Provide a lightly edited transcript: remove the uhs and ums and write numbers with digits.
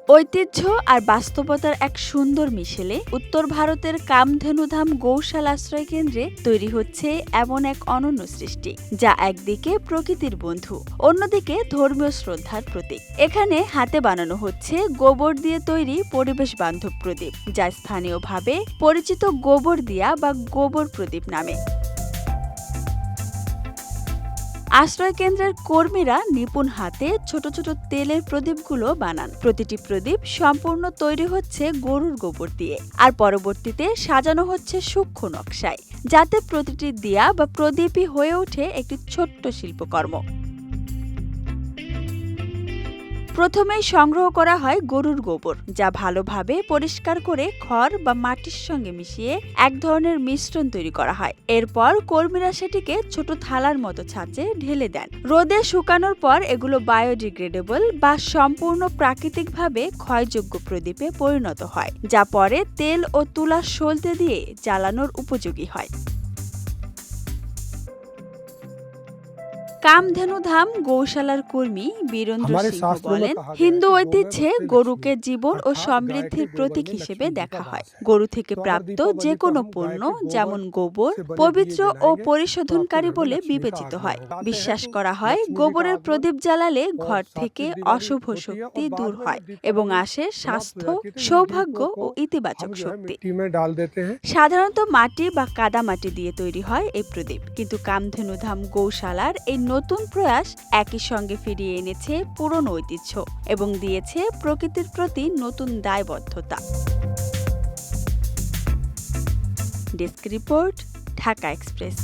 ঐতিহ্য আর বাস্তবতার এক সুন্দর মিশেলে উত্তর ভারতের কামধেনুধাম গৌশালা আশ্রয় কেন্দ্রে তৈরি হচ্ছে এমন এক অনন্য সৃষ্টি, যা একদিকে প্রকৃতির বন্ধু, অন্যদিকে ধর্মীয় শ্রদ্ধার প্রতীক। এখানে হাতে বানানো হচ্ছে গোবর দিয়ে তৈরি পরিবেশ বান্ধব প্রদীপ, যা স্থানীয়ভাবে পরিচিত গোবর দিয়া বা গোবর প্রদীপ নামে। আশ্রয় কেন্দ্রের কর্মীরা নিপুণ হাতে ছোট ছোট তেলের প্রদীপগুলো বানান। প্রতিটি প্রদীপ সম্পূর্ণ তৈরি হচ্ছে গরুর গোবর দিয়ে, আর পরবর্তীতে সাজানো হচ্ছে সূক্ষ্ম নকশায়, যাতে প্রতিটি দিয়া বা প্রদীপই হয়ে ওঠে একটি ছোট্ট শিল্পকর্ম। প্রথমেই সংগ্রহ করা হয় গরুর গোবর, যা ভালোভাবে পরিষ্কার করে খড় বা মাটির সঙ্গে মিশিয়ে এক ধরনের মিশ্রণ তৈরি করা হয়। এরপর কর্মীরা সেটিকে ছোট থালার মতো ছাঁচে ঢেলে দেন। রোদে শুকানোর পর এগুলো বায়োডিগ্রেডেবল বা সম্পূর্ণ প্রাকৃতিকভাবে ক্ষয়যোগ্য প্রদীপে পরিণত হয়, যা পরে তেল ও তুলার সলতে দিয়ে জ্বালানোর উপযোগী হয়। কামধেনুধাম গৌশালার কর্মী বীরেন্দ্র সিংহ বলেন, হিন্দু ঐতিহ্যে গরুকে জীবন ও সমৃদ্ধির প্রতীক হিসেবে দেখা হয়। গরু থেকে প্রাপ্ত যে কোনো পণ্য, যেমন গোবর, পবিত্র ও পরিশোধনকারী বলে বিবেচিত হয়। বিশ্বাস করা হয়, গোবরের প্রদীপ জ্বালালে ঘর থেকে অশুভ শক্তি দূর হয় এবং আসে স্বাস্থ্য, সৌভাগ্য ও ইতিবাচক শক্তি। সাধারণত মাটি বা কাদামাটি দিয়ে তৈরি হয় এই প্রদীপ, কিন্তু কামধেনুধাম গৌশালার এই নতুন প্রয়াস একই সঙ্গে ফিরিয়ে এনেছে পুরনো ঐতিহ্য এবং দিয়েছে প্রকৃতির প্রতি নতুন দায়বদ্ধতা। Desk report, Dhaka express.